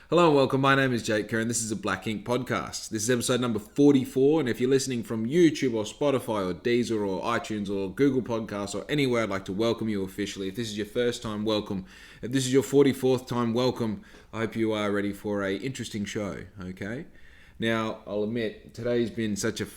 Hello and welcome. My name is Jake Kerr and this is a Black Ink Podcast. This is episode number 44, and if you're listening from YouTube or Spotify or Deezer or iTunes or Google Podcasts or anywhere, I'd like to welcome you officially. If this is your first time, welcome. If this is your 44th time, welcome. I hope you are ready for a interesting show, okay? Now, I'll admit, today's been such a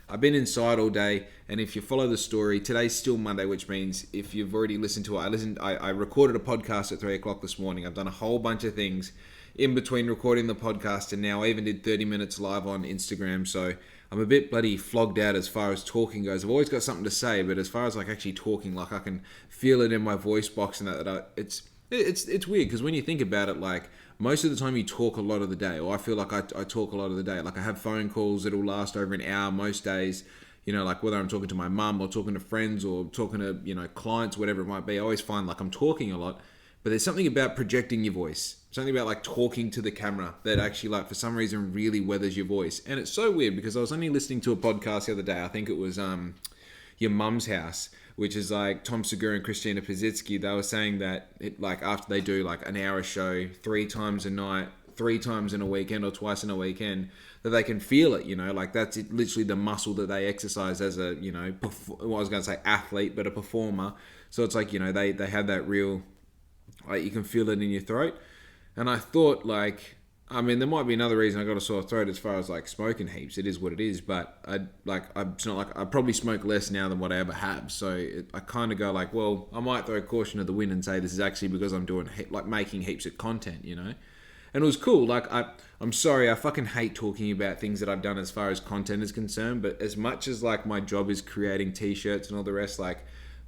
I've been inside all day, and if you follow the story, today's still Monday, which means if you've already listened to it, I recorded a podcast at 3 o'clock this morning. I've done a whole bunch of things in between recording the podcast and now. I even did 30 minutes live on Instagram, so I'm a bit bloody flogged out as far as talking goes. I've always got something to say, but as far as like actually talking, like I can feel it in my voice box and it's weird, because when you think about it, like most of the time you talk a lot of the day, or I feel like I talk a lot of the day. Like I have phone calls that'll last over an hour most days, you know, like whether I'm talking to my mum or talking to friends or talking to, you know, clients, whatever it might be. I always find like I'm talking a lot, but there's something about projecting your voice, something about like talking to the camera that actually like for some reason really weathers your voice. And it's so weird because I was only listening to a podcast the other day. I think it was Your Mum's House, which is like Tom Segura and Christina Pazitsky. They were saying that it, like after they do like an hour show 3 times a night, 3 times in a weekend or twice in a weekend, that they can feel it, you know, like that's it, literally the muscle that they exercise as a, you know, I was going to say athlete, but a performer. So it's like, you know, they have that real, like you can feel it in your throat. And I thought like, I mean, there might be another reason I got a sore throat as far as like smoking heaps. It is what it is, but it's not like I probably smoke less now than what I ever have. So I kind of go like, well, I might throw caution to the wind and say this is actually because I'm doing like making heaps of content, you know. And it was cool. Like I'm sorry, I fucking hate talking about things that I've done as far as content is concerned. But as much as like my job is creating t-shirts and all the rest, like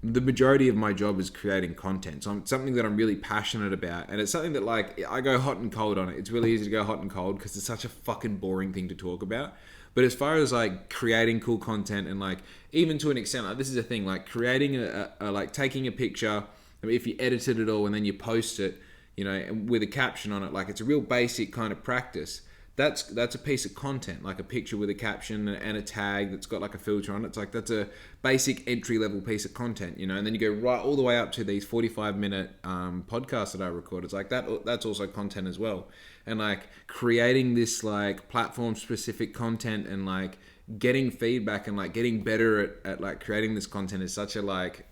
the majority of my job is creating content. So it's something that I'm really passionate about. And it's something that like I go hot and cold on it. It's really easy to go hot and cold because it's such a fucking boring thing to talk about. But as far as like creating cool content and like even to an extent, like this is a thing, like creating a like taking a picture, I mean, if you edited it all and then you post it, you know, and with a caption on it, like it's a real basic kind of practice. That's a piece of content, like a picture with a caption and a tag that's got like a filter on it. It's like that's a basic entry-level piece of content, you know. And then you go right all the way up to these 45-minute podcasts that I record. It's like that's also content as well. And like creating this like platform-specific content and like getting feedback and like getting better at like creating this content is such a like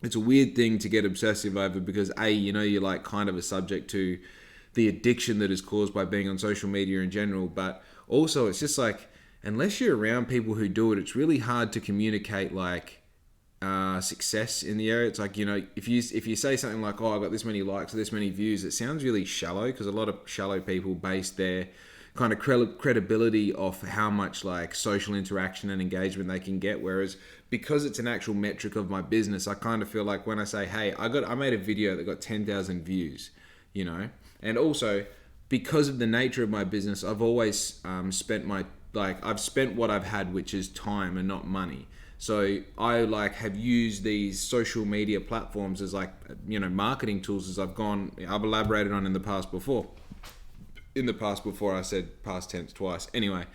it's a weird thing to get obsessive over because you know, you're like kind of a subject to the addiction that is caused by being on social media in general, but also it's just like unless you're around people who do it, it's really hard to communicate like success in the area. It's like, you know, if you say something like, oh, I got this many likes or this many views, it sounds really shallow because a lot of shallow people base their kind of credibility off how much like social interaction and engagement they can get, whereas because it's an actual metric of my business, I kind of feel like when I say, hey, I made a video that got 10,000 views, you know. And also, because of the nature of my business, I've always spent what I've had, which is time and not money. So I like have used these social media platforms as like, you know, marketing tools as I've elaborated on in the past before. I said past tense twice. Anyway,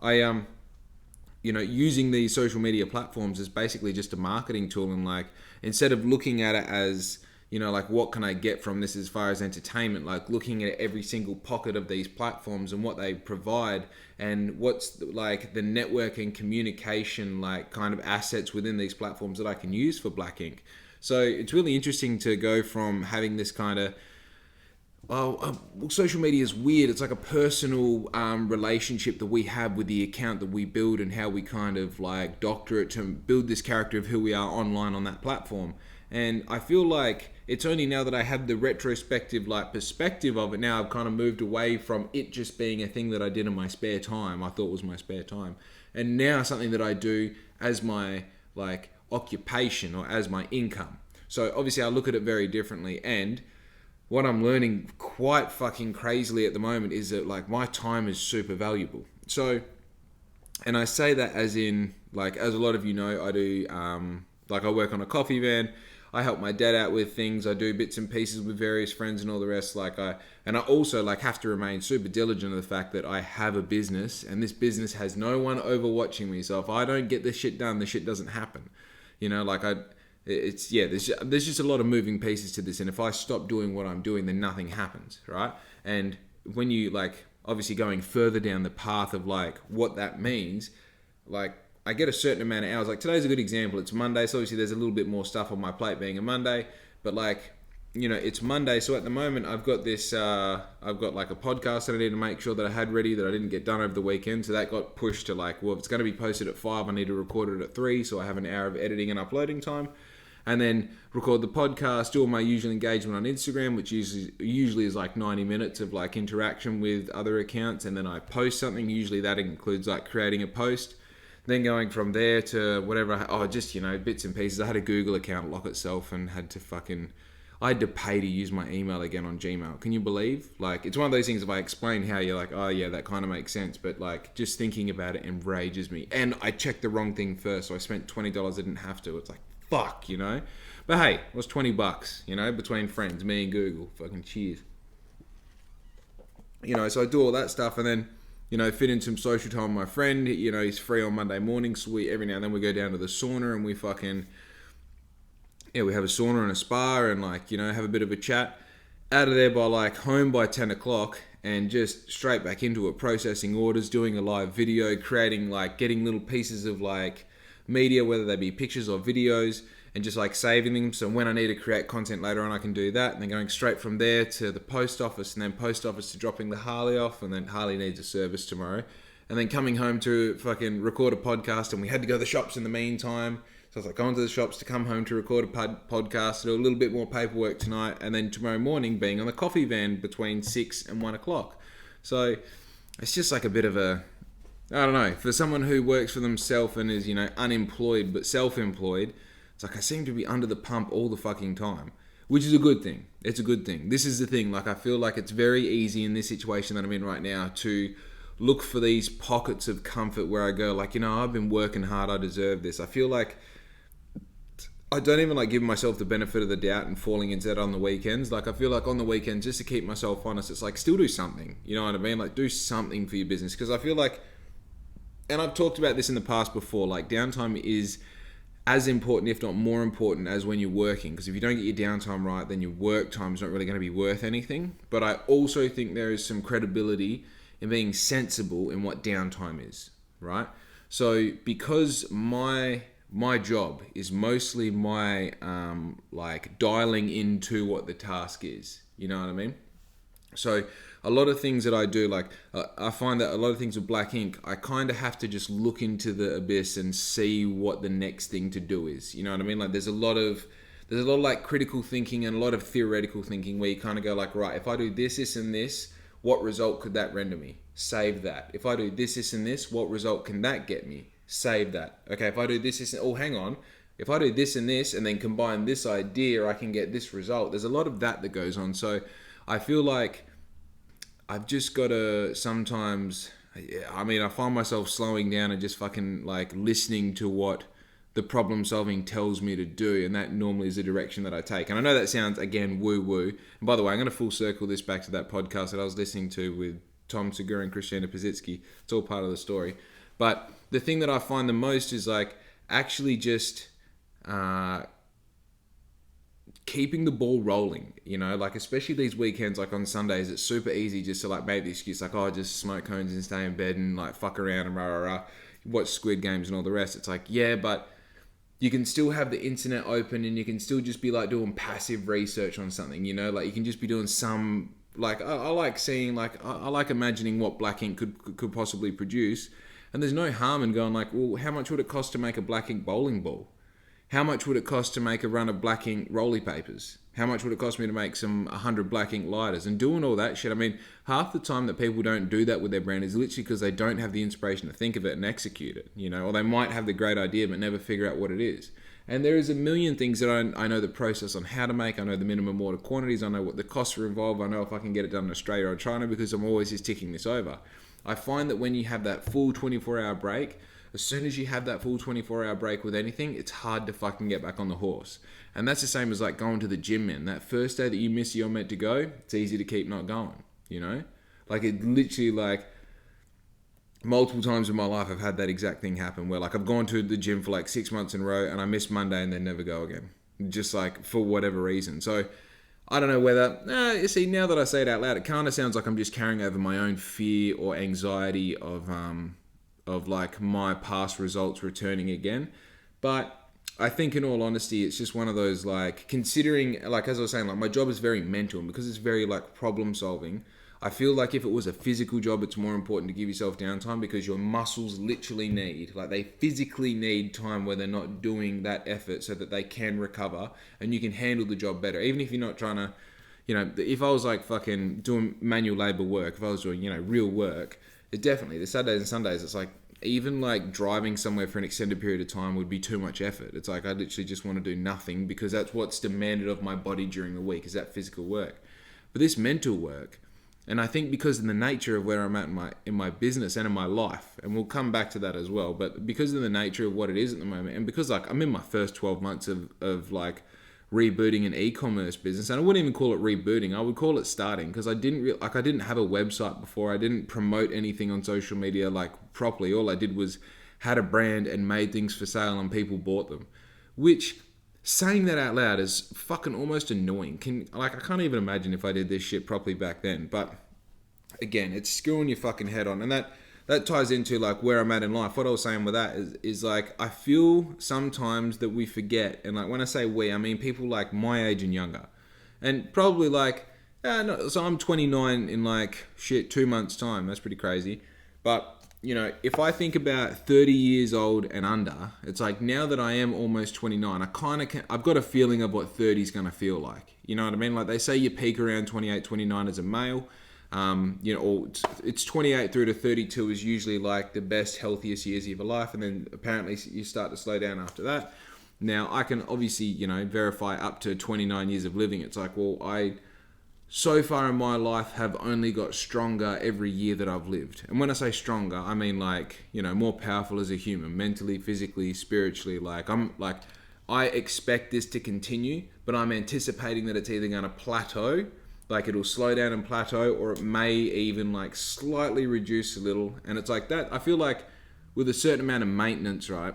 you know, using these social media platforms is basically just a marketing tool, and like instead of looking at it as, you know, like what can I get from this as far as entertainment, like looking at every single pocket of these platforms and what they provide and what's like the network and communication like kind of assets within these platforms that I can use for Black Ink. So it's really interesting to go from having this kind of social media is weird. It's like a personal relationship that we have with the account that we build and how we kind of like doctor it to build this character of who we are online on that platform. And I feel like it's only now that I have the retrospective like perspective of it, now I've kind of moved away from it just being a thing that I did in my spare time, I thought was my spare time, and now something that I do as my like occupation or as my income. So obviously I look at it very differently, and what I'm learning quite fucking crazily at the moment is that like my time is super valuable. So, and I say that as in like, as a lot of you know, I do like I work on a coffee van. I help my dad out with things. I do bits and pieces with various friends and all the rest. I also like have to remain super diligent of the fact that I have a business, and this business has no one overwatching me. So if I don't get this shit done, the shit doesn't happen. You know, like there's just a lot of moving pieces to this, and if I stop doing what I'm doing, then nothing happens, right? And when you like obviously going further down the path of like what that means, like I get a certain amount of hours. Like today's a good example. It's Monday, so obviously there's a little bit more stuff on my plate being a Monday, but like, you know, it's Monday, so at the moment I've got this, I've got like a podcast that I need to make sure that I had ready that I didn't get done over the weekend, so that got pushed to like, well, if it's going to be posted at 5, I need to record it at 3, so I have an hour of editing and uploading time, and then record the podcast, do all my usual engagement on Instagram, which usually is like 90 minutes of like interaction with other accounts, and then I post something. Usually that includes like creating a post, then going from there to whatever, just, you know, bits and pieces. I had a Google account lock itself and I had to pay to use my email again on Gmail. Can you believe? Like, it's one of those things, if I explain how, you're like, oh yeah, that kind of makes sense. But like, just thinking about it enrages me. And I checked the wrong thing first, so I spent $20 I didn't have to. It's like, fuck, you know? But hey, it was $20, you know, between friends, me and Google. Fucking cheers. You know, so I do all that stuff, and then, you know, fit in some social time with my friend. You know, he's free on Monday morning, so every now and then we go down to the sauna and we we have a sauna and a spa and like, you know, have a bit of a chat. Out of there by like home by 10 o'clock and just straight back into it, processing orders, doing a live video, creating like, getting little pieces of like media, whether they be pictures or videos, and just like saving them. So when I need to create content later on, I can do that. And then going straight from there to the post office, and then post office to dropping the Harley off, and then Harley needs a service tomorrow. And then coming home to fucking record a podcast, and we had to go to the shops in the meantime. So I was like going to the shops to come home to record a podcast, do a little bit more paperwork tonight, and then tomorrow morning being on the coffee van between 6 and 1 o'clock. So it's just like a bit of a, I don't know, for someone who works for themselves and is, you know, unemployed but self-employed, it's like I seem to be under the pump all the fucking time, which is a good thing. It's a good thing. This is the thing. Like, I feel like it's very easy in this situation that I'm in right now to look for these pockets of comfort where I go like, you know, I've been working hard, I deserve this. I feel like I don't even like giving myself the benefit of the doubt and falling into that on the weekends. Like, I feel like on the weekends, just to keep myself honest, it's like, still do something. You know what I mean? Like, do something for your business. Because I feel like, and I've talked about this in the past before, like, downtime is as important, if not more important, as when you're working. Because if you don't get your downtime right, then your work time is not really going to be worth anything. But I also think there is some credibility in being sensible in what downtime is, right? So because my job is mostly my like dialing into what the task is, you know what I mean? So a lot of things that I do, like I find that a lot of things with Black Ink, I kind of have to just look into the abyss and see what the next thing to do is, you know what I mean? Like there's a lot of like critical thinking and a lot of theoretical thinking where you kind of go like, right, if I do this, this and this, what result could that render me? Save that. If I do this, this and this, what result can that get me? Save that. Okay, if I do this, oh, hang on. If I do this and this and then combine this idea, I can get this result. There's a lot of that goes on. So I feel like I've just got to sometimes, I mean, I find myself slowing down and just fucking like listening to what the problem solving tells me to do. And that normally is the direction that I take. And I know that sounds, again, woo-woo. And by the way, I'm going to full circle this back to that podcast that I was listening to with Tom Segura and Christina Pazitsky. It's all part of the story. But the thing that I find the most is like actually just keeping the ball rolling, you know, like especially these weekends, like on Sundays, it's super easy just to like make the excuse like, oh, just smoke cones and stay in bed and like fuck around and watch Squid Games and all the rest. It's like, yeah, but you can still have the internet open and you can still just be like doing passive research on something, you know, like you can just be doing some, like I like seeing, like I like imagining what Black Ink could possibly produce. And there's no harm in going like, well, how much would it cost to make a Black Ink bowling ball? How much would it cost to make a run of Black Ink rolly papers? How much would it cost me to make 100 Black Ink lighters? And doing all that shit, I mean, half the time that people don't do that with their brand is literally because they don't have the inspiration to think of it and execute it, you know, or they might have the great idea but never figure out what it is. And there is a million things that I know the process on how to make. I know the minimum order quantities. I know what the costs are involved. I know if I can get it done in Australia or China because I'm always just ticking this over. I find that when you have that full 24-hour break, as soon as you have that full 24-hour break with anything, it's hard to fucking get back on the horse. And that's the same as like going to the gym, man. That first day that you miss you're meant to go, it's easy to keep not going, you know? Like it literally like multiple times in my life I've had that exact thing happen where like I've gone to the gym for like 6 months in a row and I miss Monday and then never go again. just like for whatever reason. So I don't know whether, you see, now that I say it out loud, it kind of sounds like I'm just carrying over my own fear or anxiety of like my past results returning again. But I think in all honesty, it's just one of those, like, considering, like, as I was saying, like, my job is very mental, and because it's very, like, problem solving, I feel like if it was a physical job, it's more important to give yourself downtime, because your muscles literally need, like, they physically need time where they're not doing that effort so that they can recover and you can handle the job better. Even if you're not trying to, if I was like fucking doing manual labor work, if I was doing, real work, it definitely, the Saturdays and Sundays, it's like, even like driving somewhere for an extended period of time would be too much effort. It's like I literally just want to do nothing, because that's what's demanded of my body during the week, is that physical work. But this mental work, and I think because of the nature of where I'm at in my business and in my life, and we'll come back to that as well, but because of the nature of what it is at the moment, and because like I'm in my first 12 months of like rebooting an e-commerce business, and I wouldn't even call it rebooting, I would call it starting, because I didn't have a website before. I didn't promote anything on social media like properly. All I did was had a brand and made things for sale, and people bought them, which, saying that out loud, is fucking almost annoying. I can't even imagine if I did this shit properly back then. But again, it's screwing your fucking head on, and that ties into like where I'm at in life. What I was saying with that is like, I feel sometimes that we forget, and like when I say we, I mean people like my age and younger, and probably like, no, so I'm 29 in like 2 months time. That's pretty crazy. But if I think about 30 years old and under, it's like, now that I am almost 29, I've got a feeling of what 30 is going to feel like. You know what I mean? Like they say you peak around 28, 29 as a male. Or it's 28 through to 32 is usually like the best, healthiest years of your life. And then apparently you start to slow down after that. Now I can obviously, verify up to 29 years of living. It's like, well, so far in my life have only got stronger every year that I've lived. And when I say stronger, I mean like, more powerful as a human, mentally, physically, spiritually. Like I expect this to continue, but I'm anticipating that it's either going to plateau, like it'll slow down and plateau, or it may even like slightly reduce a little. And it's like that. I feel like with a certain amount of maintenance, right?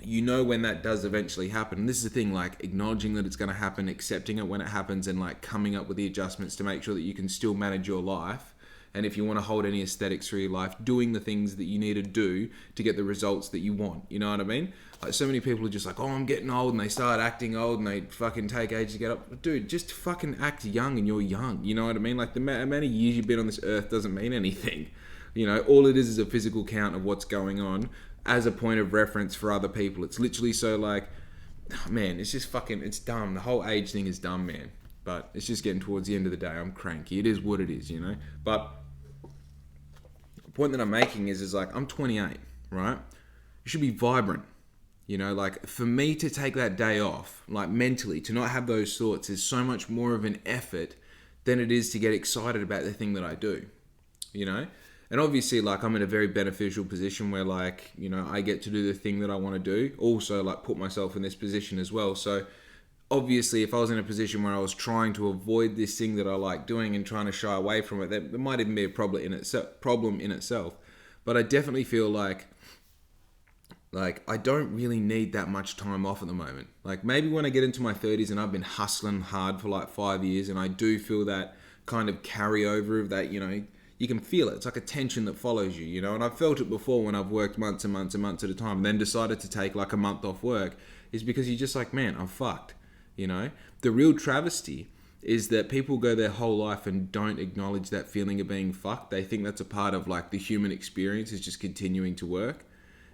When that does eventually happen. And this is the thing, like acknowledging that it's going to happen, accepting it when it happens, and like coming up with the adjustments to make sure that you can still manage your life. And if you want to hold any aesthetics through your life, doing the things that you need to do to get the results that you want. You know what I mean? Like so many people are just like, oh, I'm getting old, and they start acting old, and they fucking take ages to get up. Dude, just fucking act young, and you're young. You know what I mean? Like the amount of years you've been on this earth doesn't mean anything. All it is a physical count of what's going on as a point of reference for other people. It's literally so like, man, it's just fucking, it's dumb. The whole age thing is dumb, man. But it's just getting towards the end of the day. I'm cranky. It is what it is, But the point that I'm making is like, I'm 28, right? You should be vibrant. Like for me to take that day off, like mentally, to not have those thoughts is so much more of an effort than it is to get excited about the thing that I do, And obviously, like, I'm in a very beneficial position where, like, I get to do the thing that I want to do. Also, like, put myself in this position as well. So, obviously, if I was in a position where I was trying to avoid this thing that I like doing and trying to shy away from it, there might even be a problem in itself. But I definitely feel like I don't really need that much time off at the moment. Like, maybe when I get into my 30s and I've been hustling hard for, like, 5 years, and I do feel that kind of carryover of that, you can feel it. It's like a tension that follows you, And I've felt it before when I've worked months and months and months at a time, and then decided to take like a month off work, is because you're just like, man, I'm fucked, The real travesty is that people go their whole life and don't acknowledge that feeling of being fucked. They think that's a part of like the human experience, is just continuing to work.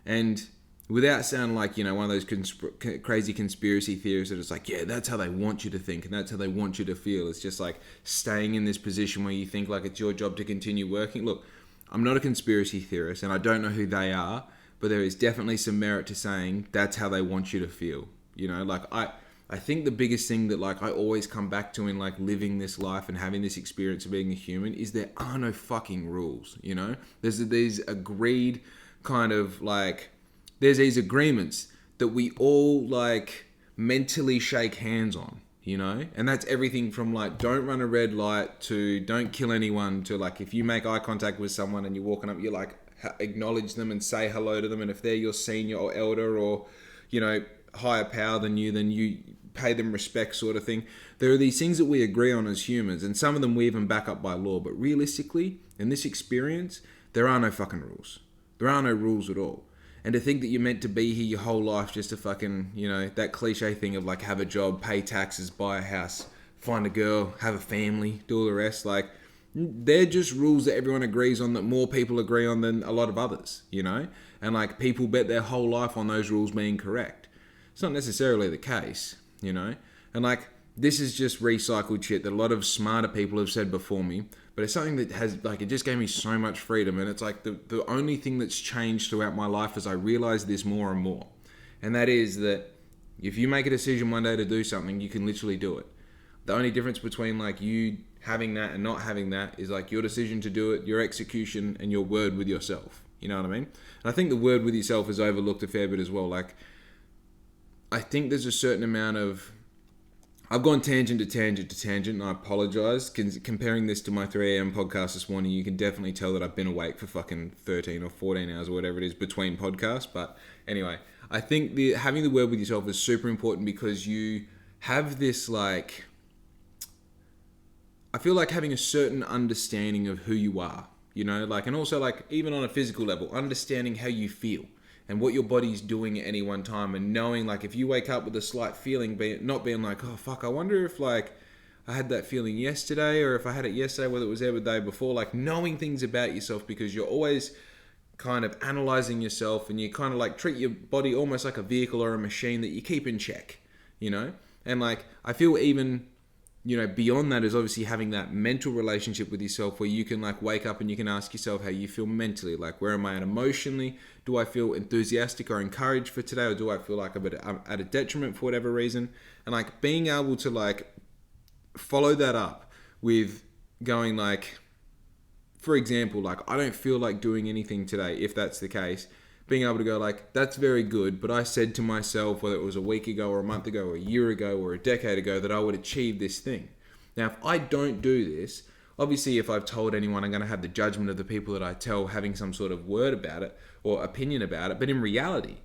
And without sounding like, one of those crazy conspiracy theorists that it's like, yeah, that's how they want you to think and that's how they want you to feel. It's just like staying in this position where you think like it's your job to continue working. Look, I'm not a conspiracy theorist and I don't know who they are, but there is definitely some merit to saying that's how they want you to feel. Like I think the biggest thing that like I always come back to in like living this life and having this experience of being a human is there are no fucking rules, There's these agreed kind of like, there's these agreements that we all like mentally shake hands on, and that's everything from like don't run a red light to don't kill anyone to like if you make eye contact with someone and you're walking up, you like acknowledge them and say hello to them, and if they're your senior or elder or higher power than you, then you pay them respect sort of thing. There are these things that we agree on as humans, and some of them we even back up by law. But realistically, in this experience, there are no fucking rules. There are no rules at all. And to think that you're meant to be here your whole life just to fucking, that cliche thing of like have a job, pay taxes, buy a house, find a girl, have a family, do all the rest. Like, they're just rules that everyone agrees on, that more people agree on than a lot of others, And like, people bet their whole life on those rules being correct. It's not necessarily the case, And like, this is just recycled shit that a lot of smarter people have said before me. But it's something that has, like, it just gave me so much freedom. And it's like the only thing that's changed throughout my life is I realize this more and more. And that is that if you make a decision one day to do something, you can literally do it. The only difference between like you having that and not having that is like your decision to do it, your execution, and your word with yourself. You know what I mean? And I think the word with yourself is overlooked a fair bit as well. Like, I think there's a certain amount of... I've gone tangent to tangent to tangent, and I apologize. Comparing this to my 3 a.m. podcast this morning, you can definitely tell that I've been awake for fucking 13 or 14 hours or whatever it is between podcasts. But anyway, I think having the word with yourself is super important, because you have this like... I feel like having a certain understanding of who you are, like, and also like even on a physical level, understanding how you feel and what your body's doing at any one time, and knowing like if you wake up with a slight feeling, not being like, oh fuck, I wonder if like I had that feeling yesterday, or if I had it yesterday, whether it was ever the day before, like knowing things about yourself, because you're always kind of analyzing yourself, and you kind of like treat your body almost like a vehicle or a machine that you keep in check, and like I feel even... beyond that is obviously having that mental relationship with yourself, where you can like wake up and you can ask yourself how you feel mentally. Like, where am I at emotionally? Do I feel enthusiastic or encouraged for today? Or do I feel like I'm at a detriment for whatever reason? And like being able to like follow that up with going like, for example, like I don't feel like doing anything today, if that's the case. Being able to go like, that's very good, but I said to myself, whether it was a week ago or a month ago or a year ago or a decade ago, that I would achieve this thing. Now, if I don't do this, obviously if I've told anyone, I'm going to have the judgment of the people that I tell having some sort of word about it or opinion about it. But in reality,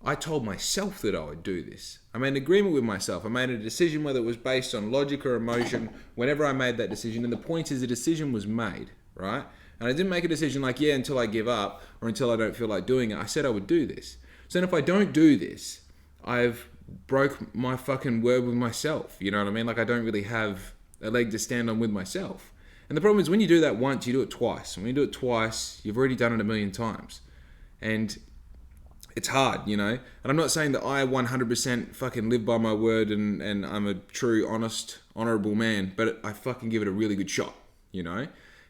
I told myself that I would do this. I made an agreement with myself. I made a decision, whether it was based on logic or emotion, whenever I made that decision. And the point is, the decision was made, right? And I didn't make a decision like, until I give up or until I don't feel like doing it. I said I would do this. So then if I don't do this, I've broke my fucking word with myself. You know what I mean? Like, I don't really have a leg to stand on with myself. And the problem is, when you do that once, you do it twice. And when you do it twice, you've already done it 1,000,000 times. And it's hard, And I'm not saying that I 100% fucking live by my word and I'm a true, honest, honorable man, but I fucking give it a really good shot,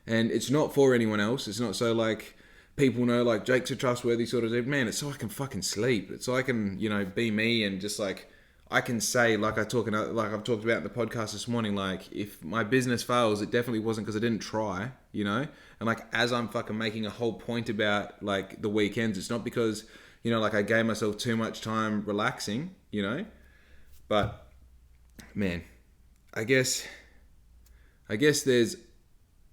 And it's not for anyone else. It's not so like people know like Jake's a trustworthy sort of dude. Man, it's so I can fucking sleep. It's so I can, be me, and just like I can say, like I've talked about in the podcast this morning, like if my business fails, it definitely wasn't because I didn't try, And like as I'm fucking making a whole point about like the weekends, it's not because, like I gave myself too much time relaxing, But man, I guess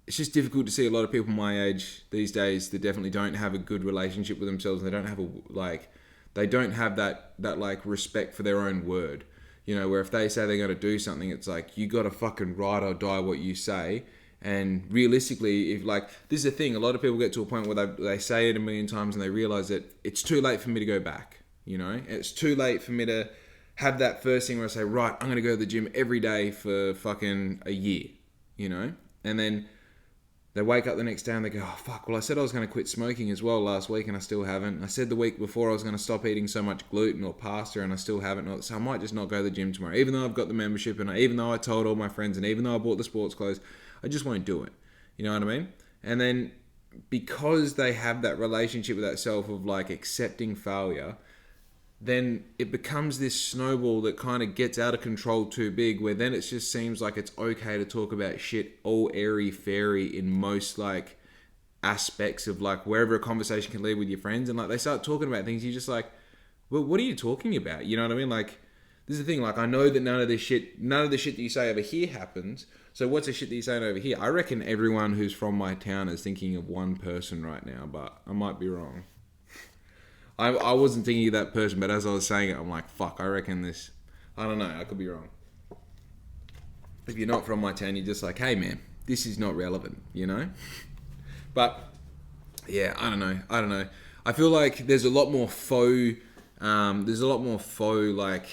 it's just difficult to see a lot of people my age these days that definitely don't have a good relationship with themselves. They don't have that like respect for their own word, where if they say they're going to do something, it's like, you got to fucking ride or die what you say. And realistically, if like, this is the thing, a lot of people get to a point where they say it 1,000,000 times and they realize that it's too late for me to go back, It's too late for me to have that first thing where I say, right, I'm going to go to the gym every day for fucking a year, And then they wake up the next day and they go, oh fuck, well I said I was going to quit smoking as well last week and I still haven't. I said the week before I was going to stop eating so much gluten or pasta and I still haven't. So I might just not go to the gym tomorrow. Even though I've got the membership and even though I told all my friends and even though I bought the sports clothes, I just won't do it. You know what I mean? And then because they have that relationship with that self of like accepting failure, then it becomes this snowball that kind of gets out of control too big, where then it just seems like it's okay to talk about shit all airy-fairy in most like aspects of like wherever a conversation can lead with your friends. And like they start talking about things, you're just like, well, what are you talking about? You know what I mean? Like, this is the thing, like I know that none of the shit that you say over here happens. So what's the shit that you're saying over here? I reckon everyone who's from my town is thinking of one person right now, but I might be wrong. I wasn't thinking of that person, but as I was saying it, I'm like, fuck, I reckon I don't know. I could be wrong. If you're not from my town, you're just like, hey man, this is not relevant, you know? But yeah, I don't know. I feel like there's a lot more faux, like,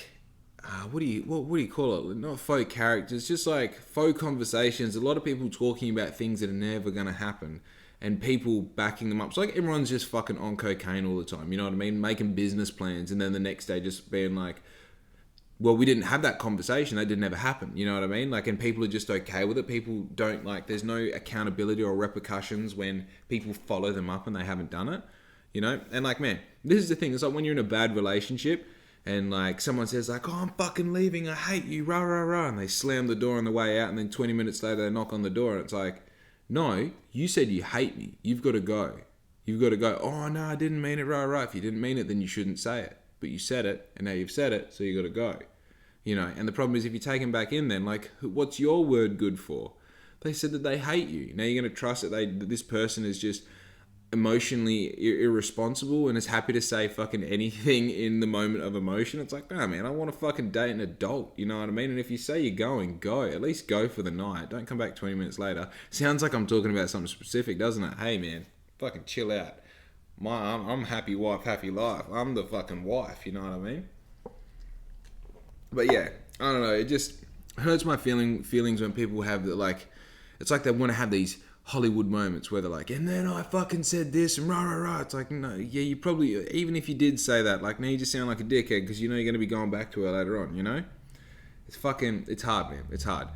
what do you call it? Not faux characters, just like faux conversations. A lot of people talking about things that are never going to happen and people backing them up. It's like everyone's just fucking on cocaine all the time, you know what I mean? Making business plans and then the next day just being like, well, we didn't have that conversation. That didn't ever happen. You know what I mean? Like, and people are just okay with it. People don't like, there's no accountability or repercussions when people follow them up and they haven't done it, you know? And like, man, this is the thing. It's like when you're in a bad relationship and like someone says like, oh, I'm fucking leaving. I hate you. Rah, rah, rah. And they slam the door on the way out. And then 20 minutes later, they knock on the door and it's like, no, you said you hate me. You've got to go. You've got to go. Oh, no, I didn't mean it. Rah, rah. If you didn't mean it, then you shouldn't say it. But you said it and now you've said it. So you got to go. You know, and the problem is if you take them back in then, like, what's your word good for? They said that they hate you. Now you're going to trust that this person is just emotionally irresponsible and is happy to say fucking anything in the moment of emotion. It's like, nah, man, I want to fucking date an adult. You know what I mean? And if you say you're going, go. At least go for the night. Don't come back 20 minutes later. Sounds like I'm talking about something specific, doesn't it? Hey, man, fucking chill out. I'm happy wife, happy life. I'm the fucking wife, you know what I mean? But yeah, I don't know. It just hurts my feelings when people have that, like, it's like they want to have these Hollywood moments where they're like, and then I fucking said this and rah, rah, rah. It's like, no, yeah, you probably, even if you did say that, like, now you just sound like a dickhead because you know you're going to be going back to her later on, you know? It's hard, man. It's hard.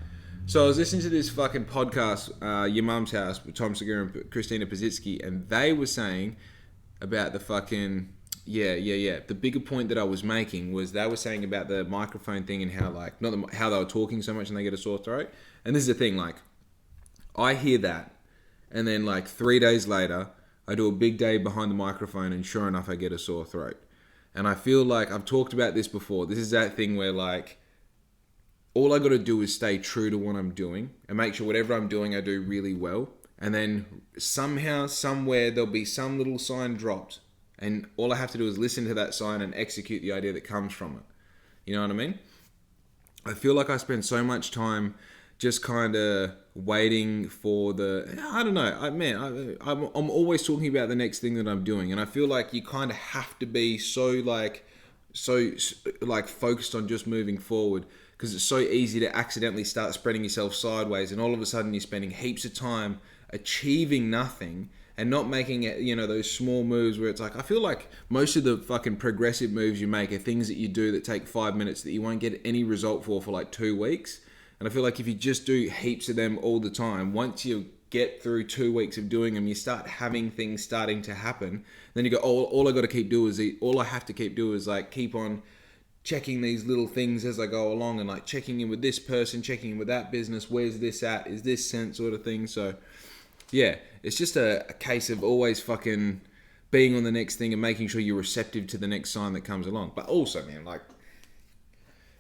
So I was listening to this fucking podcast, Your Mum's House, with Tom Segura and Christina Pazitsky, and they were saying about the fucking... Yeah. The bigger point that I was making was they were saying about the microphone thing and how like how they were talking so much and they get a sore throat. And this is the thing, like I hear that, and then like 3 days later, I do a big day behind the microphone, and sure enough, I get a sore throat. And I feel like I've talked about this before. This is that thing where like all I got to do is stay true to what I'm doing and make sure whatever I'm doing, I do really well. And then somehow, somewhere, there'll be some little sign dropped. And all I have to do is listen to that sign and execute the idea that comes from it. You know what I mean? I feel like I spend so much time just kind of waiting for I don't know. I'm always talking about the next thing that I'm doing. And I feel like you kind of have to be so focused on just moving forward, because it's so easy to accidentally start spreading yourself sideways. And all of a sudden you're spending heaps of time achieving nothing and not making it, you know, those small moves where it's like, I feel like most of the fucking progressive moves you make are things that you do that take 5 minutes that you won't get any result for like 2 weeks. And I feel like if you just do heaps of them all the time, once you get through 2 weeks of doing them, you start having things starting to happen. Then you go, all I got to keep doing is all I have to keep doing is like keep on checking these little things as I go along, and like checking in with this person, checking in with that business. Where's this at? Is this sent, sort of thing. So yeah, it's just a case of always fucking being on the next thing and making sure you're receptive to the next sign that comes along. But also, man, like,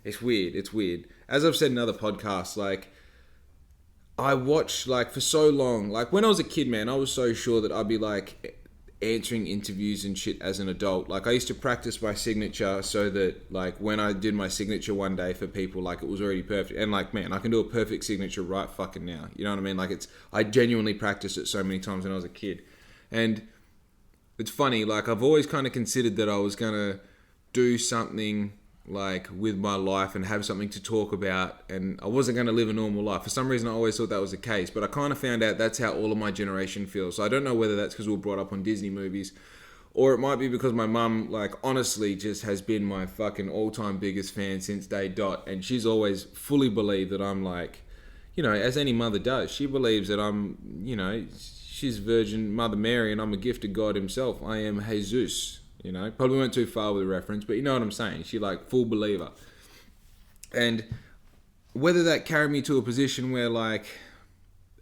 it's weird. As I've said in other podcasts, like, I watched, like, for so long, like, when I was a kid, man, I was so sure that I'd be, like, answering interviews and shit as an adult. Like, I used to practice my signature so that, like, when I did my signature one day for people, like, it was already perfect. And, like, man, I can do a perfect signature right fucking now. You know what I mean? Like, I genuinely practiced it so many times when I was a kid. And it's funny, like, I've always kind of considered that I was going to do something, like, with my life and have something to talk about, and I wasn't going to live a normal life. For some reason, I always thought that was the case, but I kind of found out that's how all of my generation feels. So I don't know whether that's because we were brought up on Disney movies, or it might be because my mum, like, honestly just has been my fucking all-time biggest fan since day dot, and she's always fully believed that I'm, like, you know, as any mother does, she believes that I'm, you know, she's Virgin Mother Mary and I'm a gift of God himself. I am Jesus. You know, probably went too far with the reference, but you know what I'm saying. She, like, full believer. And whether that carried me to a position where, like,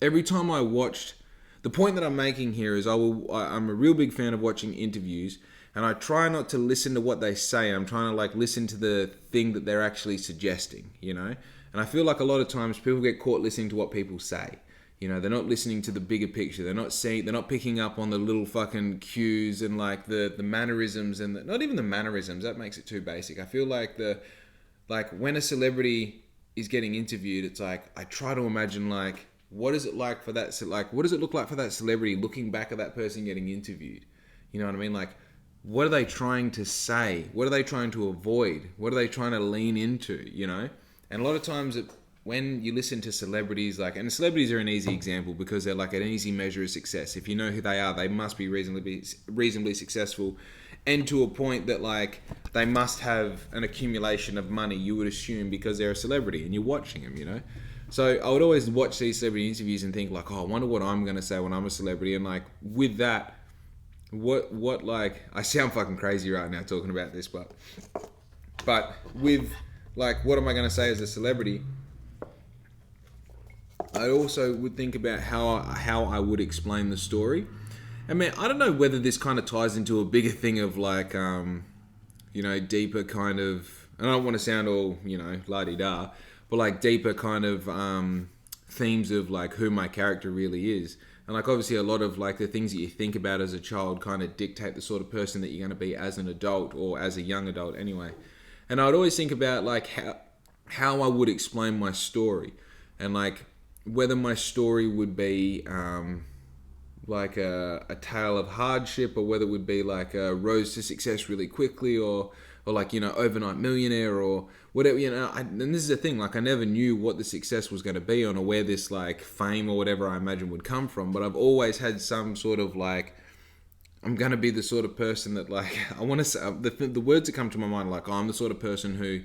every time I watched, the point that I'm making here is I'm a real big fan of watching interviews, and I try not to listen to what they say. I'm trying to, like, listen to the thing that they're actually suggesting, you know? And I feel like a lot of times people get caught listening to what people say. You know, they're not listening to the bigger picture. They're not picking up on the little fucking cues and, like, the mannerisms and not even the mannerisms. That makes it too basic. I feel like the like when a celebrity is getting interviewed, it's like I try to imagine like what is it like for that, like what does it look like for that celebrity looking back at that person getting interviewed? You know what I mean? Like what are they trying to say? What are they trying to avoid? What are they trying to lean into? You know? And a lot of times when you listen to celebrities, like, and celebrities are an easy example because they're like an easy measure of success. If you know who they are, they must be reasonably successful, and to a point that like they must have an accumulation of money, you would assume, because they're a celebrity and you're watching them, you know. So I would always watch these celebrity interviews and think like, oh, I wonder what I'm going to say when I'm a celebrity. And like with that, what like, I sound fucking crazy right now talking about this, but with like, what am I going to say as a celebrity? I also would think about how I would explain the story. And man, I don't know whether this kind of ties into a bigger thing of like, you know, deeper kind of, and I don't want to sound all, you know, la-di-da, but like deeper kind of themes of like who my character really is. And like obviously a lot of like the things that you think about as a child kind of dictate the sort of person that you're going to be as an adult, or as a young adult anyway. And I'd always think about like how I would explain my story, and like whether my story would be like a tale of hardship, or whether it would be like a rose to success really quickly, or like, you know, overnight millionaire, or whatever, you know. And this is the thing, like I never knew what the success was going to be on, or where this like fame or whatever I imagine would come from. But I've always had some sort of like, I'm going to be the sort of person that like, I want to say, the words that come to my mind, like, oh, I'm the sort of person who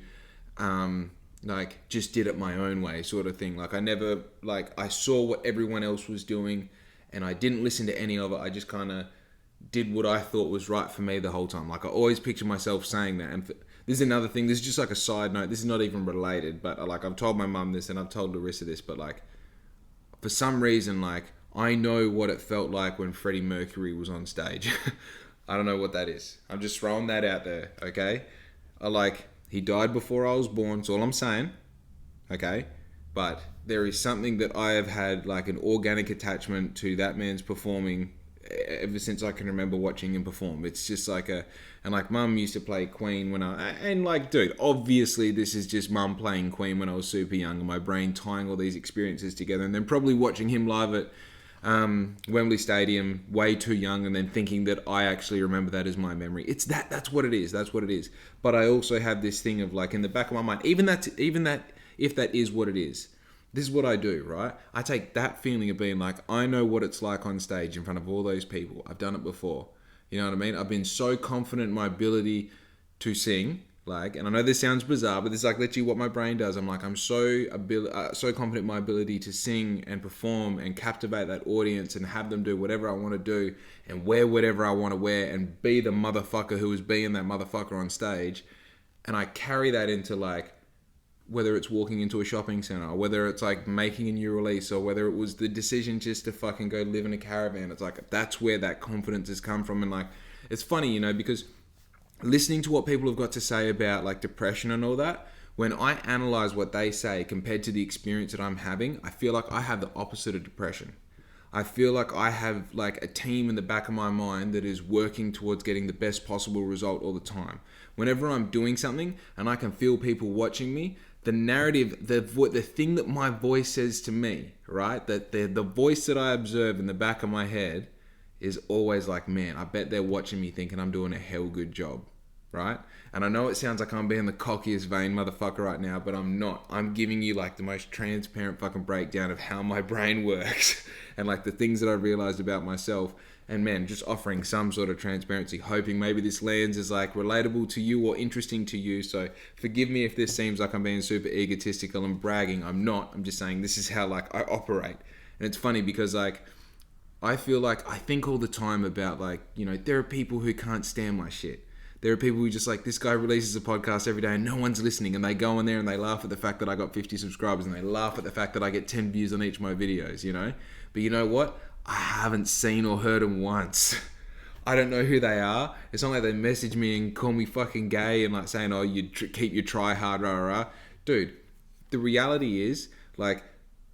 like just did it my own way sort of thing. Like I never, like I saw what everyone else was doing and I didn't listen to any of it. I just kind of did what I thought was right for me the whole time. Like I always picture myself saying that. And this is another thing, this is just like a side note, this is not even related, but like I've told my mum this and I've told Larissa this, but like for some reason, like I know what it felt like when Freddie Mercury was on stage. I don't know what that is. I'm just throwing that out there, okay? He died before I was born, that's all I'm saying, okay? But there is something that I have had like an organic attachment to that man's performing ever since I can remember watching him perform. It's just like and like mum used to play Queen and like, dude, obviously this is just mum playing Queen when I was super young, and my brain tying all these experiences together, and then probably watching him live at Wembley Stadium way too young, and then thinking that I actually remember that as my memory. It's that's what it is. But I also have this thing of like in the back of my mind, even that if that is what it is, this is what I do, right? I take that feeling of being like, I know what it's like on stage in front of all those people. I've done it before. You know what I mean? I've been so confident in my ability to sing. Like, and I know this sounds bizarre, but this is like literally what my brain does. I'm like, I'm so confident in my ability to sing and perform and captivate that audience and have them do whatever I want to do and wear whatever I want to wear and be the motherfucker who is being that motherfucker on stage. And I carry that into like, whether it's walking into a shopping center, or whether it's like making a new release, or whether it was the decision just to fucking go live in a caravan. It's like, that's where that confidence has come from. And like, it's funny, you know, because listening to what people have got to say about like depression and all that, when I analyze what they say compared to the experience that I'm having, I feel like I have the opposite of depression. I feel like I have like a team in the back of my mind that is working towards getting the best possible result all the time. Whenever I'm doing something and I can feel people watching me, the narrative, the thing that my voice says to me, right? That the voice that I observe in the back of my head is always like, man, I bet they're watching me thinking I'm doing a hell good job, right? And I know it sounds like I'm being the cockiest vain motherfucker right now, but I'm not. I'm giving you like the most transparent fucking breakdown of how my brain works and like the things that I realized about myself. And man, just offering some sort of transparency, hoping maybe this lands as like relatable to you or interesting to you. So forgive me if this seems like I'm being super egotistical and bragging. I'm not. I'm just saying this is how like I operate. And it's funny because like I feel like I think all the time about like, you know, there are people who can't stand my shit. There are people who just like, this guy releases a podcast every day and no one's listening, and they go in there and they laugh at the fact that I got 50 subscribers, and they laugh at the fact that I get 10 views on each of my videos, you know? But you know what? I haven't seen or heard them once. I don't know who they are. It's not like they message me and call me fucking gay and like saying, oh, you keep your try hard, rah, rah, rah. Dude, the reality is, like,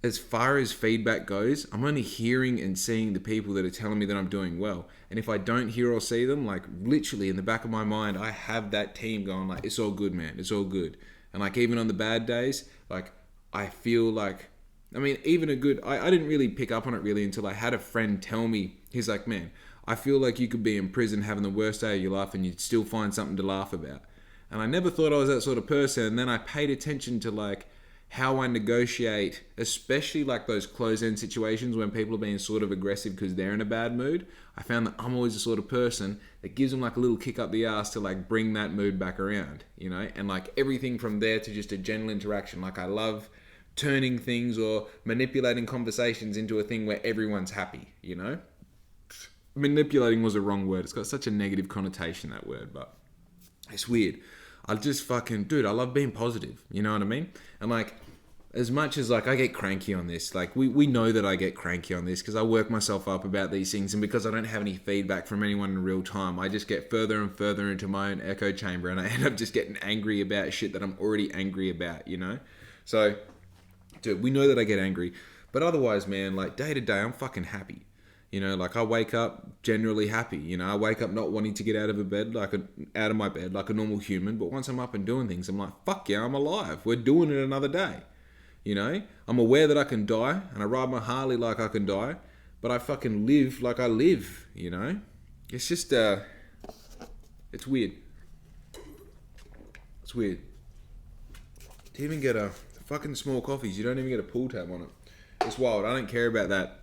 as far as feedback goes, I'm only hearing and seeing the people that are telling me that I'm doing well. And if I don't hear or see them, like literally in the back of my mind, I have that team going like, it's all good, man. It's all good. And like, even on the bad days, like, I feel like, I mean, even I didn't really pick up on it really until I had a friend tell me, he's like, man, I feel like you could be in prison having the worst day of your life and you'd still find something to laugh about. And I never thought I was that sort of person. And then I paid attention to like how I negotiate, especially like those close-end situations when people are being sort of aggressive because they're in a bad mood. I found that I'm always the sort of person that gives them like a little kick up the ass to like bring that mood back around, you know? And like everything from there to just a general interaction. Like I love turning things or manipulating conversations into a thing where everyone's happy, you know? Manipulating was a wrong word. It's got such a negative connotation, that word, but it's weird. I just fucking, dude, I love being positive. You know what I mean? And like, as much as like I get cranky on this, like we know that I get cranky on this because I work myself up about these things, and because I don't have any feedback from anyone in real time, I just get further and further into my own echo chamber, and I end up just getting angry about shit that I'm already angry about, you know? So, dude, we know that I get angry, but otherwise, man, like day to day, I'm fucking happy. You know, like I wake up generally happy. You know, I wake up not wanting to get out of my bed like a normal human. But once I'm up and doing things, I'm like, fuck yeah, I'm alive. We're doing it another day. You know, I'm aware that I can die, and I ride my Harley like I can die, but I fucking live like I live. You know, it's just it's weird. It's weird. To even get a fucking small coffees, you don't even get a pull tab on it. It's wild. I don't care about that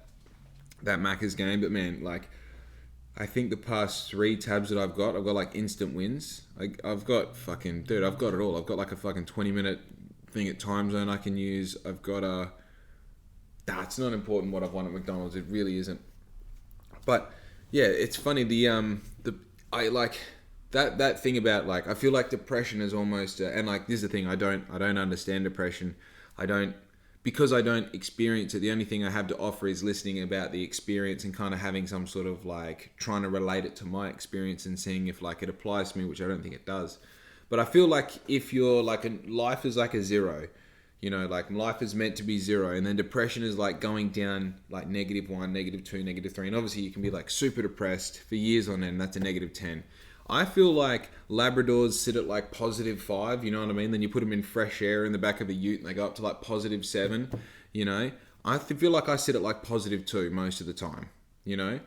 Macca's game, but man, like I think the past 3 tabs that I've got like instant wins. I've got fucking, dude, I've got it all. I've got like a fucking 20-minute thing at time zone I can use. I've got it's not important what I've won at McDonald's. It really isn't. But yeah, it's funny. I like that thing about like, I feel like depression is almost, and like this is the thing, I don't understand depression. Because I don't experience it, the only thing I have to offer is listening about the experience and kind of having some sort of like trying to relate it to my experience and seeing if like it applies to me, which I don't think it does. But I feel like if you're like life is like a 0, you know, like life is meant to be 0, and then depression is like going down like -1, -2, -3, and obviously you can be like super depressed for years on end. That's a -10. I feel like Labradors sit at like +5, you know what I mean? Then you put them in fresh air in the back of a ute and they go up to like +7, you know? I feel like I sit at like +2 most of the time, you know?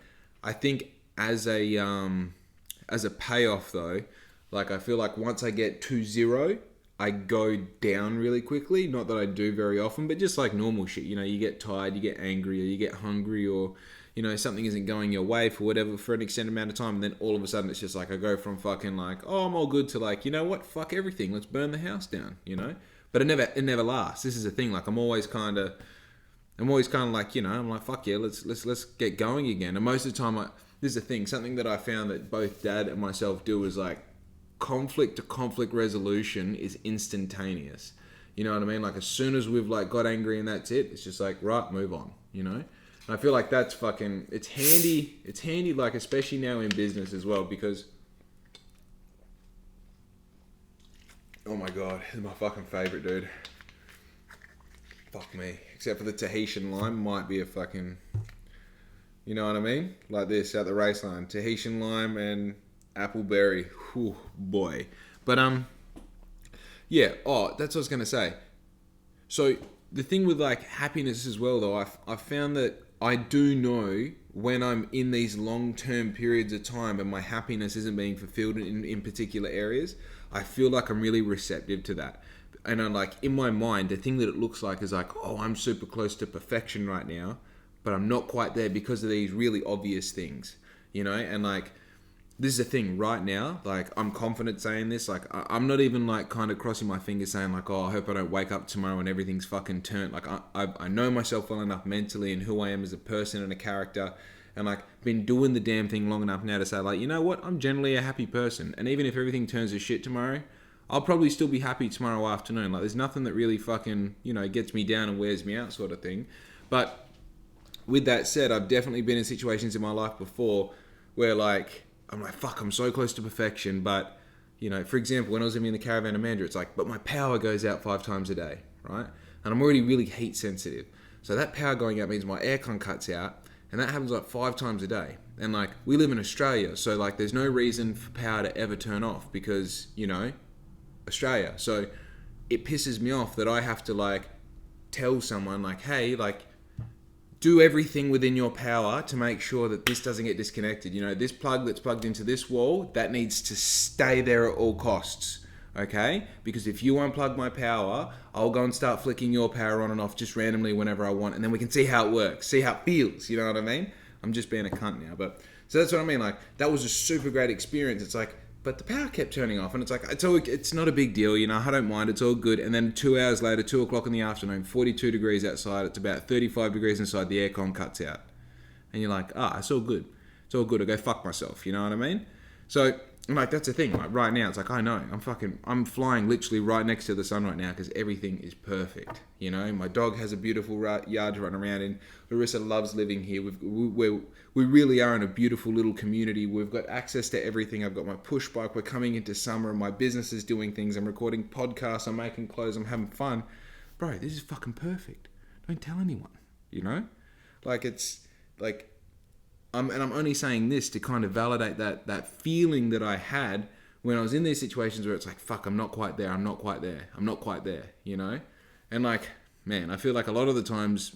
I think as a payoff though, like I feel like once I get to 0, I go down really quickly. Not that I do very often, but just like normal shit, you know, you get tired, you get angry, or you get hungry, or you know, something isn't going your way for whatever, for an extended amount of time, and then all of a sudden it's just like I go from fucking like, oh, I'm all good, to like, you know what, fuck everything, let's burn the house down, you know? But it never lasts. This is the thing, like I'm always kind of like, you know, I'm like, fuck yeah, let's get going again. And most of the time, this is the thing, something that I found that both Dad and myself do is like, conflict to conflict resolution is instantaneous. You know what I mean? Like as soon as we've like got angry and that's it, it's just like, right, move on, you know? And I feel like that's fucking, it's handy like especially now in business as well, because oh my god, this is my fucking favorite, dude. Fuck me. Except for the Tahitian lime might be a fucking, you know what I mean? Like this at the race line, Tahitian lime and apple berry. Whew, boy. But yeah, that's what I was gonna say. So the thing with like happiness as well though, I found that I do know when I'm in these long-term periods of time and my happiness isn't being fulfilled in particular areas, I feel like I'm really receptive to that. And I'm like, in my mind, the thing that it looks like is like, oh, I'm super close to perfection right now, but I'm not quite there because of these really obvious things, you know? And like, this is the thing right now, like I'm confident saying this, like I'm not even like kind of crossing my fingers saying like, oh, I hope I don't wake up tomorrow and everything's fucking turned. Like I know myself well enough mentally and who I am as a person and a character, and like been doing the damn thing long enough now to say like, you know what, I'm generally a happy person, and even if everything turns to shit tomorrow, I'll probably still be happy tomorrow afternoon. Like there's nothing that really fucking, you know, gets me down and wears me out sort of thing. But with that said, I've definitely been in situations in my life before where like, I'm like, fuck, I'm so close to perfection. But, you know, for example, when I was living in the caravan of Mandurah, it's like, but my power goes out 5 times a day, right? And I'm already really heat sensitive. So that power going out means my aircon cuts out, and that happens like 5 times a day. And like, we live in Australia, so like, there's no reason for power to ever turn off because, you know, Australia. So it pisses me off that I have to like tell someone like, hey, like, do everything within your power to make sure that this doesn't get disconnected. You know, this plug that's plugged into this wall, that needs to stay there at all costs. Okay? Because if you unplug my power, I'll go and start flicking your power on and off just randomly whenever I want. And then we can see how it works, see how it feels. You know what I mean? I'm just being a cunt now. But so that's what I mean. Like, that was a super great experience. It's like, but the power kept turning off, and it's like, it's not a big deal, you know, I don't mind, it's all good. And then 2 hours later, 2 o'clock in the afternoon, 42 degrees outside, it's about 35 degrees inside, the aircon cuts out. And you're like, it's all good. It's all good, I'll go fuck myself, you know what I mean? So, like, that's the thing, like, right now, it's like, I know, I'm flying literally right next to the sun right now because everything is perfect, you know? My dog has a beautiful yard to run around in. Larissa loves living here. We really are in a beautiful little community. We've got access to everything. I've got my push bike. We're coming into summer and my business is doing things. I'm recording podcasts. I'm making clothes. I'm having fun. Bro, this is fucking perfect. Don't tell anyone, you know? Like, it's like, and I'm only saying this to kind of validate that feeling that I had when I was in these situations where it's like, fuck, I'm not quite there. I'm not quite there, you know? And like, man, I feel like a lot of the times,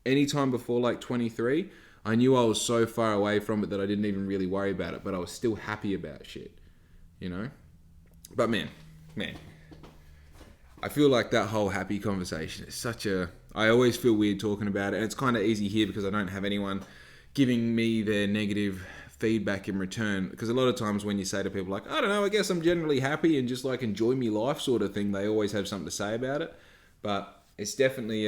any time before like 23, I knew I was so far away from it that I didn't even really worry about it, but I was still happy about shit, you know? But man, I feel like that whole happy conversation is I always feel weird talking about it, and it's kind of easy here because I don't have anyone giving me their negative feedback in return. Because a lot of times when you say to people like, I don't know, I guess I'm generally happy and just like enjoy me life sort of thing, they always have something to say about it. But it's definitely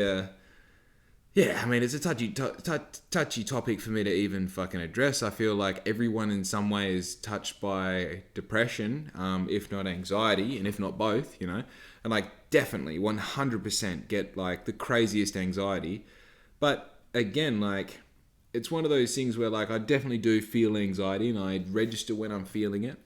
it's a touchy topic for me to even fucking address. I feel like everyone in some way is touched by depression, if not anxiety, and if not both, you know. And like, definitely 100% get like the craziest anxiety. But again, like, it's one of those things where like I definitely do feel anxiety and I register when I'm feeling it.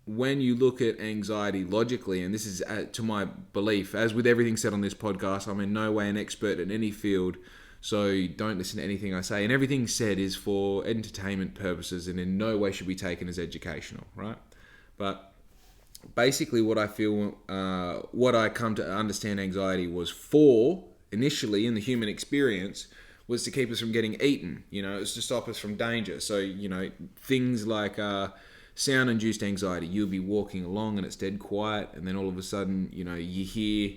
When you look at anxiety logically, and this is to my belief, as with everything said on this podcast, I'm in no way an expert in any field, so don't listen to anything I say. And everything said is for entertainment purposes and in no way should be taken as educational, right? But basically what I feel, what I come to understand anxiety was for, initially in the human experience, was to keep us from getting eaten. You know, it's to stop us from danger. So, you know, things like sound-induced anxiety. You'll be walking along and it's dead quiet, and then all of a sudden, you know, you hear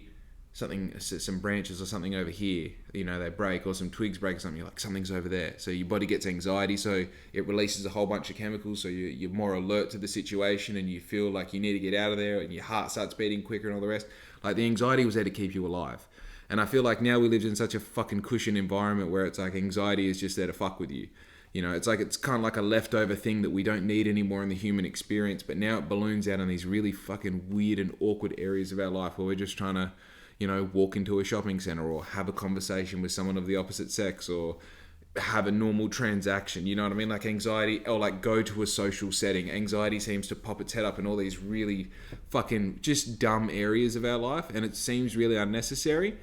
something, some branches or something over here, you know, they break, or some twigs break or something. You're like, something's over there. So your body gets anxiety, so it releases a whole bunch of chemicals, so you're more alert to the situation and you feel like you need to get out of there, and your heart starts beating quicker and all the rest. Like, the anxiety was there to keep you alive. And I feel like now we live in such a fucking cushion environment where it's like anxiety is just there to fuck with you. You know, it's like, it's kind of like a leftover thing that we don't need anymore in the human experience, but now it balloons out in these really fucking weird and awkward areas of our life where we're just trying to, you know, walk into a shopping center or have a conversation with someone of the opposite sex or have a normal transaction, you know what I mean? Like anxiety, or like go to a social setting. Anxiety seems to pop its head up in all these really fucking just dumb areas of our life, and it seems really unnecessary.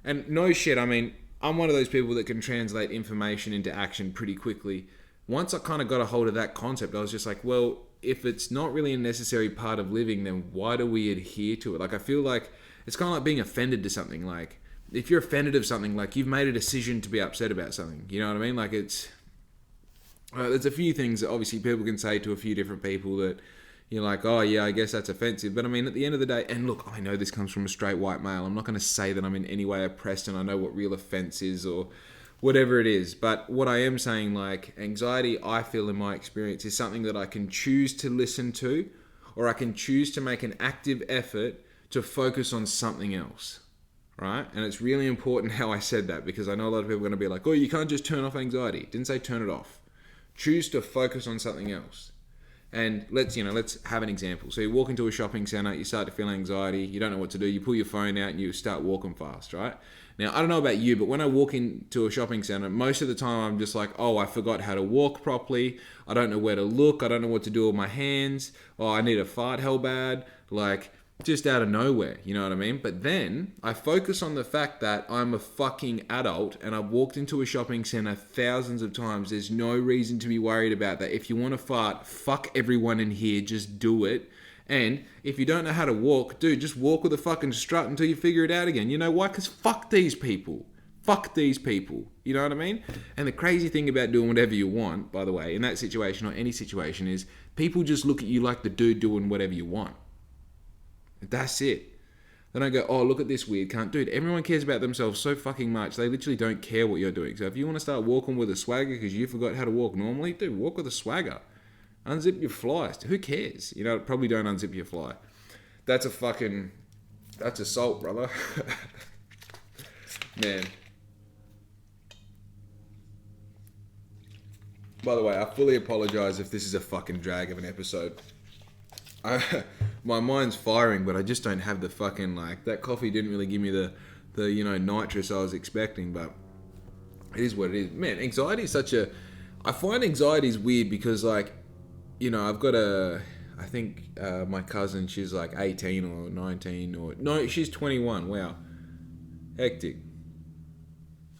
And no shit, I mean, I'm one of those people that can translate information into action pretty quickly. Once I kind of got a hold of that concept, I was just like, well, if it's not really a necessary part of living, then why do we adhere to it? Like, I feel like it's kind of like being offended to something. Like, if you're offended of something, like, you've made a decision to be upset about something. You know what I mean? Like, it's... there's a few things that obviously people can say to a few different people that you're like, oh yeah, I guess that's offensive. But I mean, at the end of the day, and look, I know this comes from a straight white male. I'm not going to say that I'm in any way oppressed and I know what real offense is or whatever it is. But what I am saying, like, anxiety, I feel in my experience, is something that I can choose to listen to, or I can choose to make an active effort to focus on something else, right? And it's really important how I said that, because I know a lot of people are going to be like, oh, you can't just turn off anxiety. Didn't say turn it off. Choose to focus on something else. And let's have an example. So you walk into a shopping center, you start to feel anxiety, you don't know what to do, you pull your phone out and you start walking fast, right? Now, I don't know about you, but when I walk into a shopping center, most of the time I'm just like, oh, I forgot how to walk properly, I don't know where to look, I don't know what to do with my hands, oh, I need a fart hell bad, like, just out of nowhere, you know what I mean? But then I focus on the fact that I'm a fucking adult and I've walked into a shopping center thousands of times. There's no reason to be worried about that. If you want to fart, fuck everyone in here, just do it. And if you don't know how to walk, dude, just walk with a fucking strut until you figure it out again. You know why? Because fuck these people. Fuck these people. You know what I mean? And the crazy thing about doing whatever you want, by the way, in that situation or any situation, is people just look at you like the dude doing whatever you want. That's it. They don't go, oh, look at this weird cunt. Dude, everyone cares about themselves so fucking much. They literally don't care what you're doing. So if you want to start walking with a swagger because you forgot how to walk normally, dude, walk with a swagger. Unzip your fly. Who cares? You know, probably don't unzip your fly. That's assault, brother. Man. By the way, I fully apologize if this is a fucking drag of an episode. My mind's firing, but I just don't have the fucking, like, that coffee didn't really give me the nitrous I was expecting, but it is what it is. Man, anxiety is I find anxiety is weird because, like, you know, I've got I think my cousin, she's like 18 or 19 no, she's 21. Wow. Hectic.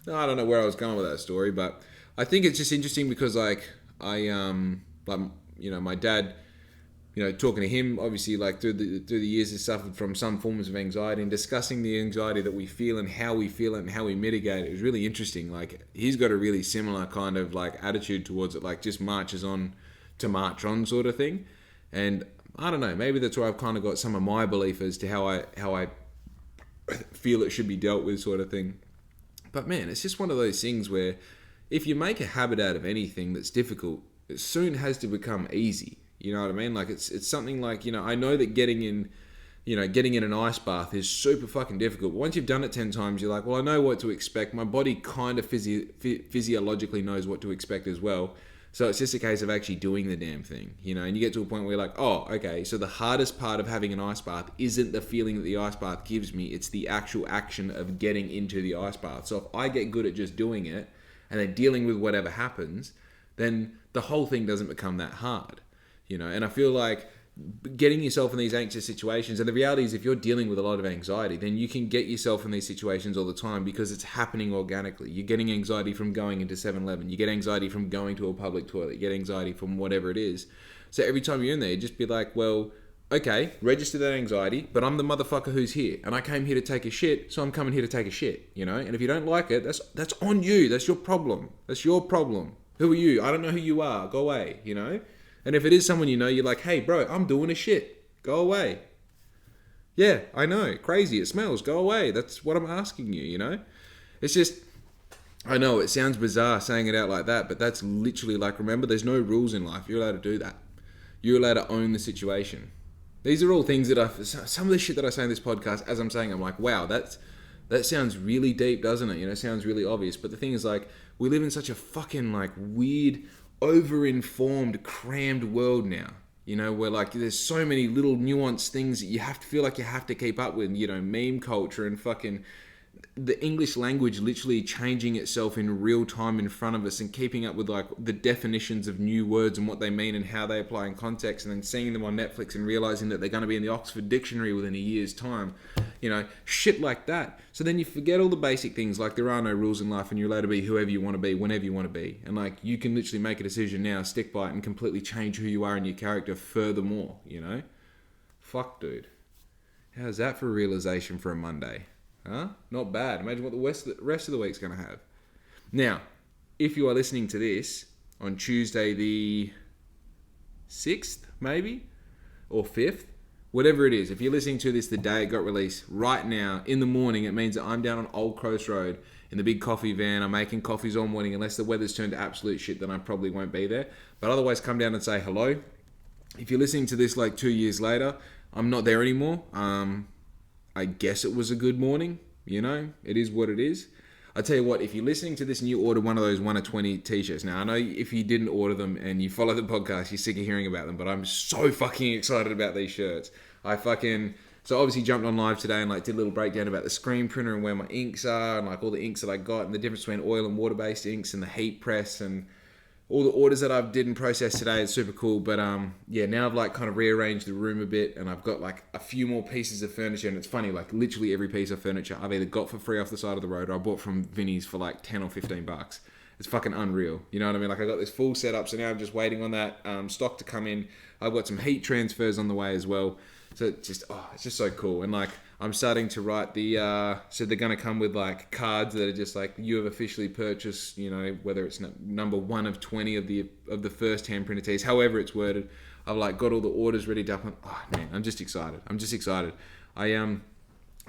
I don't know where I was going with that story, but I think it's just interesting because, like, my dad, you know, talking to him, obviously, like, through the years, has suffered from some forms of anxiety, and discussing the anxiety that we feel and how we feel it and how we mitigate it is really interesting. Like, he's got a really similar kind of, like, attitude towards it, like, just marches on to march on sort of thing. And I don't know, maybe that's where I've kind of got some of my belief as to how I feel it should be dealt with sort of thing. But man, it's just one of those things where if you make a habit out of anything that's difficult, it soon has to become easy. You know what I mean? Like, it's something like, you know, I know that getting in an ice bath is super fucking difficult. But once you've done it 10 times, you're like, well, I know what to expect. My body kind of physiologically knows what to expect as well. So it's just a case of actually doing the damn thing, you know, and you get to a point where you're like, oh, okay, so the hardest part of having an ice bath isn't the feeling that the ice bath gives me, it's the actual action of getting into the ice bath. So if I get good at just doing it and then dealing with whatever happens, then the whole thing doesn't become that hard, you know. And I feel like getting yourself in these anxious situations, and the reality is if you're dealing with a lot of anxiety, then you can get yourself in these situations all the time because it's happening organically. You're getting anxiety from going into 7-Eleven, you get anxiety from going to a public toilet, you get anxiety from whatever it is. So every time you're in there, just be like, well, okay, register that anxiety, but I'm the motherfucker who's here, and I came here to take a shit, so I'm coming here to take a shit, you know. And if you don't like it, that's on you. That's your problem. That's your problem. Who are you? I don't know who you are. Go away, you know. And if it is someone you know, you're like, hey, bro, I'm doing a shit. Go away. Yeah, I know. Crazy. It smells. Go away. That's what I'm asking you, you know? It's just, I know it sounds bizarre saying it out like that, but that's literally like, remember, there's no rules in life. You're allowed to do that. You're allowed to own the situation. These are all things that some of the shit that I say in this podcast, as I'm saying, I'm like, wow, that sounds really deep, doesn't it? You know, it sounds really obvious. But the thing is, like, we live in such a fucking, like, weird, over-informed, crammed world now, you know, where, like, there's so many little nuanced things that you have to feel like you have to keep up with, you know, meme culture and fucking the English language literally changing itself in real time in front of us and keeping up with, like, the definitions of new words and what they mean and how they apply in context, and then seeing them on Netflix and realizing that they're going to be in the Oxford Dictionary within a year's time, you know, shit like that. So then you forget all the basic things, like there are no rules in life and you're allowed to be whoever you want to be, whenever you want to be. And, like, you can literally make a decision now, stick by it, and completely change who you are and your character furthermore, you know? Fuck, dude. How's that for a realization for a Monday? Huh? Not bad. Imagine what the rest of the week's going to have. Now, if you are listening to this on Tuesday the 6th, maybe, or 5th, whatever it is, if you're listening to this the day it got released, right now, in the morning, it means that I'm down on Old Coast Road in the big coffee van. I'm making coffees all morning. Unless the weather's turned to absolute shit, then I probably won't be there. But otherwise, come down and say hello. If you're listening to this like 2 years later, I'm not there anymore. I guess it was a good morning, you know, it is what it is. I tell you what, if you're listening to this and you order one of those 1 of 20 t-shirts, now I know if you didn't order them and you follow the podcast, you're sick of hearing about them, but I'm so fucking excited about these shirts. So obviously jumped on live today and, like, did a little breakdown about the screen printer and where my inks are and, like, all the inks that I got and the difference between oil and water-based inks and the heat press and all the orders that I did and processed today. It's super cool. But yeah, now I've, like, kind of rearranged the room a bit and I've got, like, a few more pieces of furniture. And it's funny, like, literally every piece of furniture I've either got for free off the side of the road or I bought from Vinnie's for like 10 or $15. it's fucking unreal. You know what I mean? Like I got this full setup, so now I'm just waiting on that stock to come in. I've got some heat transfers on the way as well. So it's just so cool. And like I'm starting to write so they're going to come with like cards that are just like, you have officially purchased, you know, whether it's number 1 of 20 of the first hand printed tees, however it's worded. I've like got all the orders ready to up. Oh man, I'm just excited. I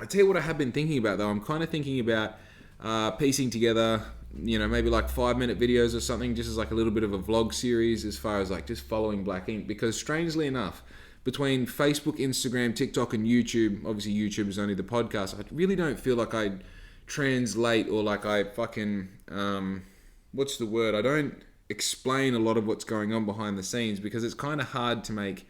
tell you what I have been thinking about though. I'm kind of thinking about piecing together, you know, maybe like 5-minute videos or something, just as like a little bit of a vlog series as far as like just following Black Ink, because strangely enough, between Facebook, Instagram, TikTok, and YouTube, obviously YouTube is only the podcast, I really don't feel like I translate or like I fucking, what's the word? I don't explain a lot of what's going on behind the scenes, because it's kind of hard to make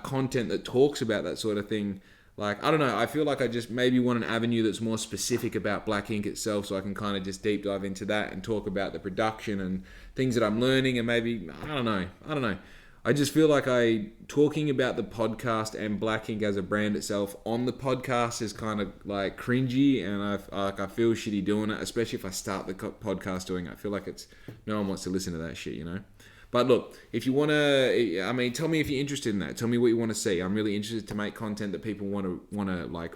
content that talks about that sort of thing. Like, I don't know, I feel like I just maybe want an avenue that's more specific about Black Ink itself, so I can kind of just deep dive into that and talk about the production and things that I'm learning, and maybe, I don't know. I just feel like talking about the podcast and Black Ink as a brand itself on the podcast is kind of like cringy, and I feel shitty doing it, especially if I start the podcast doing it. I feel like no one wants to listen to that shit, you know? But look, if you want to, I mean, tell me if you're interested in that. Tell me what you want to see. I'm really interested to make content that people want to like,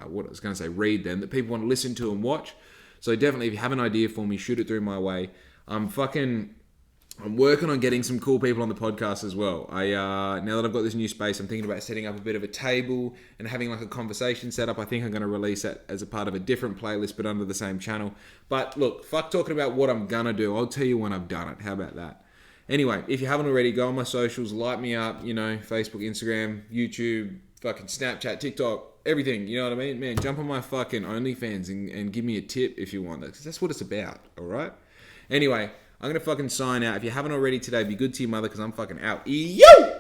what I was going to say, read then, that people want to listen to and watch. So definitely, if you have an idea for me, shoot it through my way. I'm working on getting some cool people on the podcast as well. Now that I've got this new space, I'm thinking about setting up a bit of a table and having like a conversation set up. I think I'm going to release that as a part of a different playlist, but under the same channel. But look, fuck talking about what I'm going to do. I'll tell you when I've done it. How about that? Anyway, if you haven't already, go on my socials, light me up, you know, Facebook, Instagram, YouTube, fucking Snapchat, TikTok, everything, you know what I mean? Man, jump on my fucking OnlyFans and give me a tip if you want, because that's what it's about, all right? Anyway, I'm going to fucking sign out. If you haven't already today, be good to your mother, because I'm fucking out. Yo!